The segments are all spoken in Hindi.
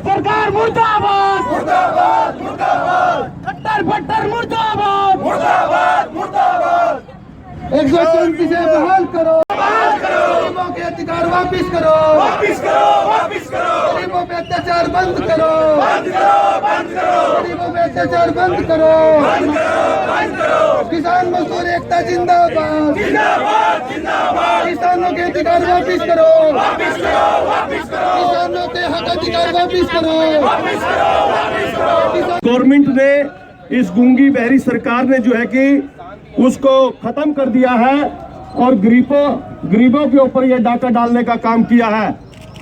सरकार मुर्दाबाद, मुर्दाबाद, मुर्दाबाद, खट्टर फट्टर मुर्दाबाद, मुर्दाबाद, मुर्दाबाद। 134 बहाल करो, बहाल करो, गरीबों के अधिकार वापिस करो, वापिस करो, वापिस करो, गरीबों पे अत्याचार बंद करो, बंद करो, बंद करो, गरीबों पे अत्याचार बंद करो, बंद करो, बंद करो। किसान मजदूर एकता जिंदाबाद, जिंदाबाद, जिंदाबाद। किसानों के अधिकार वापिस करो, वापिस करो, वापिस करो, किसानों के हक अधिकार वापिस करो, वापिस करो, वापिस करो। गवर्नमेंट ने, इस गूंगी बहरी सरकार ने जो है कि उसको खत्म कर दिया है और गरीबों के ऊपर यह डाका डालने का काम किया है।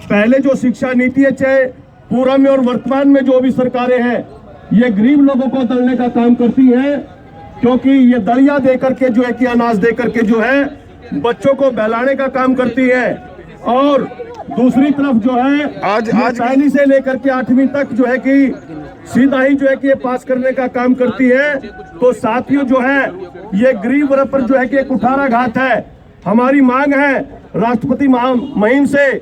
पहले जो शिक्षा नीति है, चाहे पूर्व में और वर्तमान में जो भी सरकारें हैं, ये गरीब लोगों को दलने का काम करती हैं, क्योंकि ये दलिया दे करके जो है कि अनाज दे करके जो है बच्चों को बहलाने का काम करती है। और दूसरी तरफ जो है आज पहली से लेकर के 8वीं तक जो है कि सीधा ही जो है कि पास करने का काम करती है। तो साथियों जो है ये गरीब वर्ग पर जो है कि एक कुठाराघात है। हमारी मांग है राष्ट्रपति मुहिम से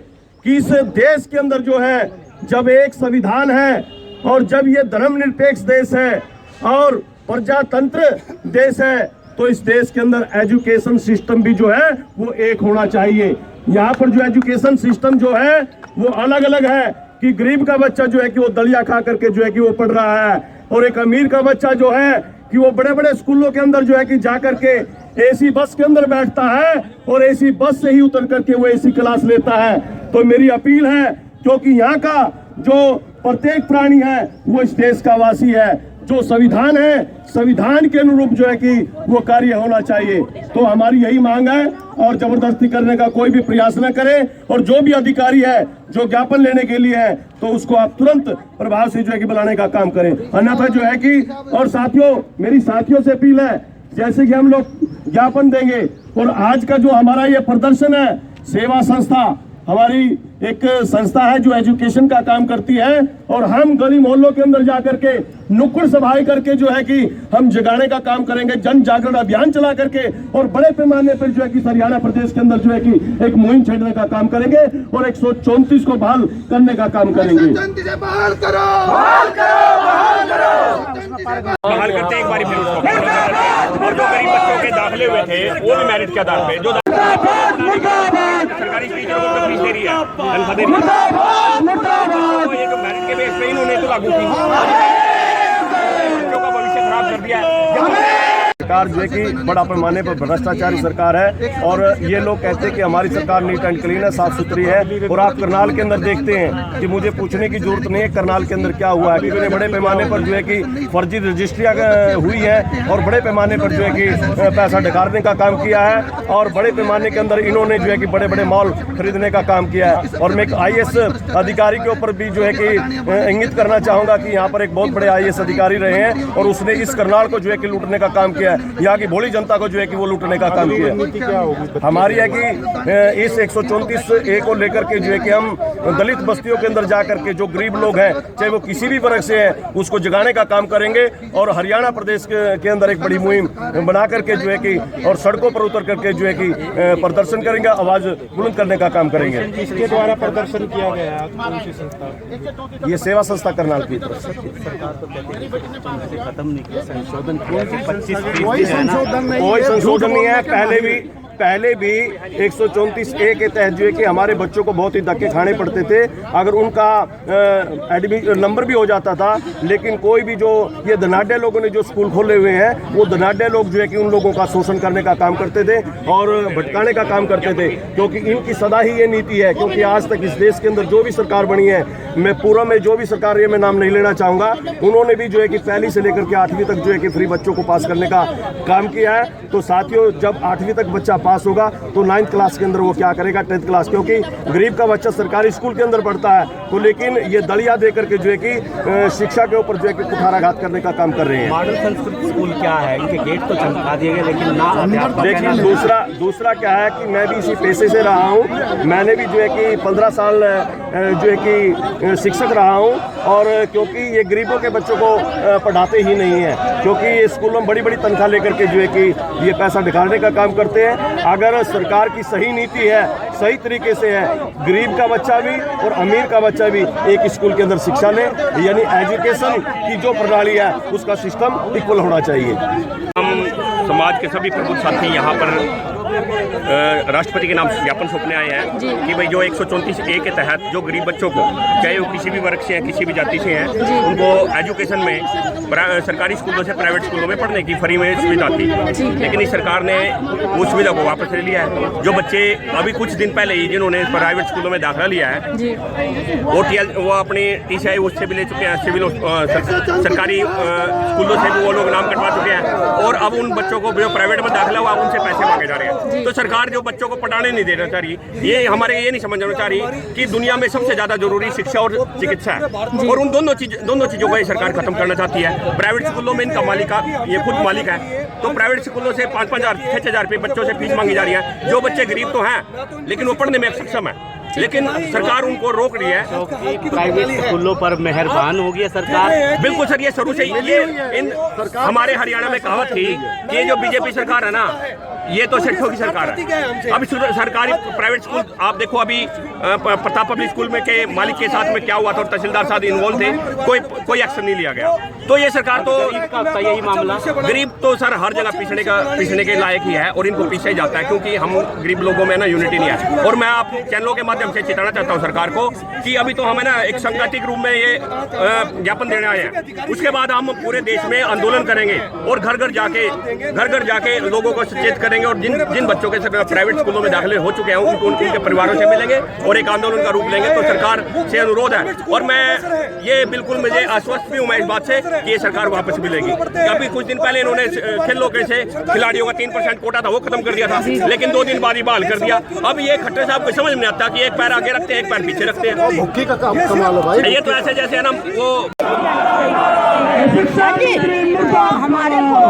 कि इस देश के अंदर जो है जब एक संविधान है और जब ये धर्मनिरपेक्ष देश है और प्रजातंत्र देश है, तो इस देश के अंदर एजुकेशन सिस्टम भी जो है वो एक होना चाहिए। यहाँ पर जो एजुकेशन सिस्टम जो है वो अलग अलग है कि गरीब का बच्चा जो है कि वो दलिया खा करके जो है कि वो पढ़ रहा है, और एक अमीर का बच्चा जो है कि वो बड़े बड़े स्कूलों के अंदर जो है कि जा करके एसी बस के अंदर बैठता है और एसी बस से ही उतर करके वो एसी क्लास लेता है। तो मेरी अपील है, क्योंकि यहाँ का जो प्रत्येक प्राणी है वो इस देश का वासी है, जो संविधान है संविधान के अनुरूप जो है कि वो कार्य होना चाहिए। तो हमारी यही मांग है और जबरदस्ती करने का कोई भी प्रयास न करें, और जो भी अधिकारी है जो ज्ञापन लेने के लिए है तो उसको आप तुरंत प्रभाव से जो है कि बुलाने का काम करें, अन्यथा जो है कि। और साथियों, मेरी साथियों से अपील है, जैसे कि हम लोग ज्ञापन देंगे और आज का जो हमारा ये प्रदर्शन है, सेवा संस्था हमारी एक संस्था है जो एजुकेशन का काम करती है, और हम गली मोहल्लों के अंदर जाकर के नुक्कड़ सभाएं करके जो है कि हम जगाने का काम करेंगे, जन जागरण अभियान चला करके, और बड़े पैमाने पर जो है कि हरियाणा प्रदेश के अंदर जो है कि एक मुहिम छेड़ने का काम करेंगे और 134 को बहाल करने का काम करेंगे। बहाल करो, बहाल करो, बहाल करो, बहाल करते एक बारी फिर उसको, और जो गरीब बच्चों के दाखिले हुए थे वो भी मेरिट के आधार पे जो सरकारी टीचरों को तकलीफ दे रही है, तनख्वाह दे रही है, तो ये जो मेरिट के बेस पे इन्होंने तो लागू की, बच्चों का भविष्य खराब कर दिया है। सरकार जो है कि बड़ा पैमाने पर भ्रष्टाचारी सरकार है, और ये लोग कहते हैं कि हमारी सरकार नीट एंड क्लीन है, साफ सुथरी है। और आप करनाल के अंदर देखते हैं कि मुझे पूछने की जरूरत नहीं है करनाल के अंदर क्या हुआ है, क्योंकि बड़े पैमाने पर जो है कि फर्जी रजिस्ट्रियाँ हुई है और बड़े पैमाने पर जो है कि पैसा ढकारने का काम किया है, और बड़े पैमाने के अंदर इन्होंने जो है कि बड़े बड़े मॉल खरीदने का काम किया है। और मैं एक IAS अधिकारी के ऊपर भी जो है कि इंगित करना चाहूँगा कि यहाँ पर एक बहुत बड़े IAS अधिकारी रहे हैं और उसने इस करनाल को जो है कि लूटने का काम किया है, यहाँ की भोली जनता को जो है कि वो लूटने का काम किया है। हमारी है कि इस 134A को लेकर के जो है कि हम दलित बस्तियों के अंदर जाकर के जो गरीब लोग हैं, चाहे वो किसी भी वर्ग से हैं, उसको जगाने का काम करेंगे, और हरियाणा प्रदेश के अंदर एक बड़ी मुहिम बना करके जो है कि और सड़कों पर उतर करके जो है कि प्रदर्शन करेंगे, आवाज बुलंद करने का काम करेंगे। इसके द्वारा प्रदर्शन किया गया है ये सेवा संस्था करनाल की तरफ से। खत्म नहीं किया, संशोधन किया, 25% कोई संशोधन नहीं है। पहले भी 134A के तहत जो है कि हमारे बच्चों को बहुत ही धक्के खाने पड़ते थे। अगर उनका एडमिशन नंबर भी हो जाता था, लेकिन कोई भी जो ये धनाढ्य लोगों ने जो स्कूल खोले हुए हैं, वो धनाढ्य लोग जो है कि उन लोगों का शोषण करने का काम करते थे और भटकाने का काम करते थे, क्योंकि इनकी सदा ही ये नीति है। क्योंकि आज तक इस देश के अंदर जो भी सरकार बनी है, मैं पूर्व में जो भी सरकार, ये मैं नाम नहीं लेना चाहूँगा, उन्होंने भी जो है कि पहली से लेकर के 8वीं तक जो है कि फ्री बच्चों को पास करने का काम किया है। तो साथियों, जब 8वीं तक बच्चा पास होगा तो 9th क्लास के अंदर वो क्या करेगा, 10th क्लास, क्योंकि गरीब का बच्चा सरकारी स्कूल के अंदर पढ़ता है। तो लेकिन ये दलिया दे करके जो है कि शिक्षा के ऊपर जो है कि कुठाराघात करने का काम कर रहे हैं। मॉडल संस्कृत स्कूल क्या है, इनके गेट तो चमका दिए गए, लेकिन ना लेकिन दूसरा क्या है कि मैं भी इसी पेशे से रहा हूँ। मैंने भी जो है कि 15 साल जो है कि शिक्षक रहा हूँ, और क्योंकि ये गरीबों के बच्चों को पढ़ाते ही नहीं है, क्योंकि ये स्कूलों में बड़ी बड़ी तनख्वाह लेकर के जो है कि ये पैसा निकालने का काम करते हैं। अगर सरकार की सही नीति है, सही तरीके से है, गरीब का बच्चा भी और अमीर का बच्चा भी एक स्कूल के अंदर शिक्षा ले, यानी एजुकेशन की जो प्रणाली है उसका सिस्टम इक्वल होना चाहिए। हम समाज के सभी प्रबुद्ध साथी यहाँ पर राष्ट्रपति के नाम ज्ञापन सौंपने आए हैं कि भाई जो 134A के तहत जो गरीब बच्चों को, चाहे वो किसी भी वर्ग से हैं, किसी भी जाति से हैं, उनको एजुकेशन में सरकारी स्कूलों से प्राइवेट स्कूलों में पढ़ने की फ्री में सुविधा थी, लेकिन इस सरकार ने उस सुविधा को वापस ले लिया है। जो बच्चे अभी कुछ दिन पहले ही जिन्होंने प्राइवेट स्कूलों में दाखिला लिया है, वो अपनी TCI उससे भी ले चुके हैं, सिविल सरकारी स्कूलों से भी वो लोग नाम कटवा चुके हैं, और अब उन बच्चों को जो प्राइवेट में दाखिला हुआ उनसे पैसे मांगे जा रहे हैं। तो सरकार जो बच्चों को पढ़ाने नहीं देना चाह रही, ये हमारे ये नहीं समझना चाह रही कि दुनिया में सबसे ज्यादा जरूरी शिक्षा और चिकित्सा है, और उन दोनों चीजों को ये सरकार खत्म करना चाहती है। प्राइवेट स्कूलों में इनका ये खुद मालिक है, तो प्राइवेट स्कूलों से 5,000 6,000 रुपये बच्चों से फीस मांगी जा रही है। जो बच्चे गरीब तो हैं, लेकिन वो पढ़ने में सक्षम है, लेकिन सरकार उनको रोक रही है। प्राइवेट स्कूलों पर मेहरबान होगी है सरकार। बिल्कुल सर, ये शुरू से हमारे हरियाणा में कहावत थी कि ये जो बीजेपी सरकार है ना, ये तो सेठों की सरकार है। अभी सरकारी प्राइवेट स्कूल आप देखो, अभी प्रताप पब्लिक स्कूल में के मालिक के साथ में क्या हुआ था, और तहसीलदार साहब इन्वॉल्व थे, कोई एक्शन नहीं लिया गया। तो ये सरकार तो यही मामला, गरीब तो सर हर जगह पीछने के लायक ही है, और इनको पीछे ही जाता है, क्योंकि हम गरीब लोगों में ना यूनिटी नहीं है। और मैं आप चैनलों के माध्यम से चेताना चाहता हूँ सरकार को कि अभी तो हमें ना एक संगठित रूप में ये ज्ञापन देने आए हैं, उसके बाद हम पूरे देश में आंदोलन करेंगे और घर घर जाके लोगों को सचेत करेंगे, और जिन बच्चों के प्राइवेट स्कूलों में दाखिले हो चुके हैं उनके परिवारों से मिलेंगे और एक आंदोलन का रूप लेंगे। तो सरकार से अनुरोध है, और मैं ये बिल्कुल मुझे आश्वस्त भी हूँ मैं इस बात से कि ये सरकार वापस मिलेगी। अभी कुछ दिन पहले इन्होंने खेलों के से खिलाड़ियों का 3% कोटा था, वो खत्म कर दिया था, लेकिन 2 दिन बाद ही बहाल कर दिया। अब ये खट्टर साहब को समझ में नहीं आता कि एक पैर आगे रखते हैं, एक पैर पीछे रखते हैं। मुक्की का काम कमाल है भाई। ये तो ऐसे जैसे है ना वो हमारे को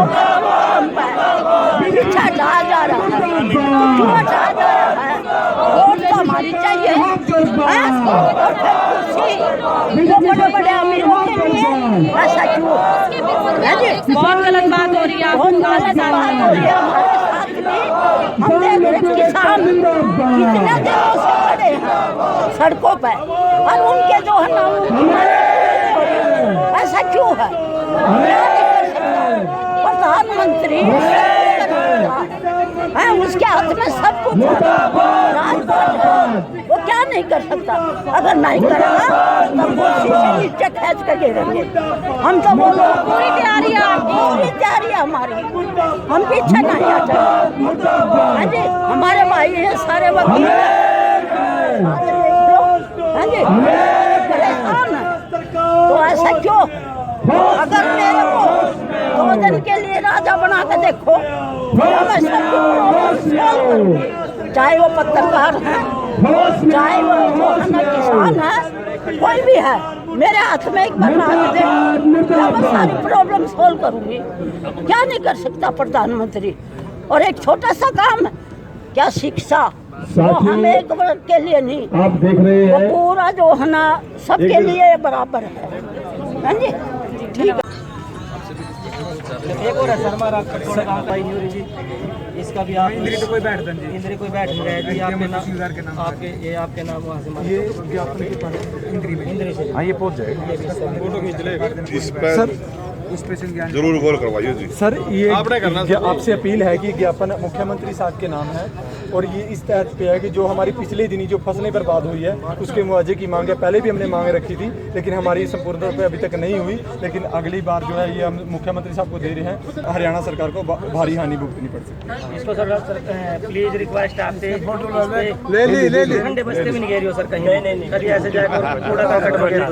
पीछा जा रहा है, वोट तो हमारी चाहिए, बड़े अमीरों के लिए ऐसा क्यों है जी? बहुत गलत बात हो रही है, बहुत गलत बात हो रही है। हमारे साथ भी हम किसान कितने दिनों से खड़े हैं सड़कों पर, और उनके जो है ना ऐसा क्यों है? प्रधानमंत्री है, उसके हाथ में सब कुछ वो क्या नहीं कर सकता। अगर नहीं करेगा तो वो शीशे नीचे खींच कर गिरेंगे। हम तो बोलो पूरी तैयारी है हमारी, हम पीछे नहीं आ जाएंगे। जी हमारे भाई हैं सारे वकील हैं जी, परेशान है। तो ऐसा क्यों? अगर मेरे को 2 दिन के लिए राजा बना के देखो, मैं सब चाहे वो पत्रकार है, चाहे वो किसान है, कोई भी है, मेरे हाथ में एक बार मैं सारी प्रॉब्लम सोल्व करूंगी। क्या नहीं कर सकता प्रधानमंत्री? और एक छोटा सा काम है क्या, शिक्षा, वो हम एक वर्ग के लिए नहीं, आप देख रहे हैं वो पूरा जो है ना सबके लिए बराबर है जी। ठीक है। एक और है शर्मा थोड़ा काम पाई नहीं हो रही जी, इसका भी आप इंद्री तो कोई बैठ नहीं रहे जी। आपके नाम आपके नाम वहाँ से ये इंद्री से, हाँ ये पहुँच जाएगा। इस पर जरूर गौर करवाइए जी। सर ये आपसे अपील है कि ज्ञापन मुख्यमंत्री साहब के नाम है और ये इस तहत पे है कि जो हमारी पिछले दिनी जो फसलें बर्बाद हुई है उसके मुआवजे की मांग है। पहले भी हमने मांग रखी थी लेकिन हमारी संपूर्ण तौर पे अभी तक नहीं हुई, लेकिन अगली बार जो है ये हम मुख्यमंत्री साहब को दे रहे हैं। हरियाणा सरकार को भारी हानि भुगतनी पड़ सकती है। इसको सर प्लीज रिक्वेस्ट आपसे ले ठंडे बस्ते में नहीं कह रही हो सर, कहीं कभी ऐसे जाकर कूड़ा करकट वगैरह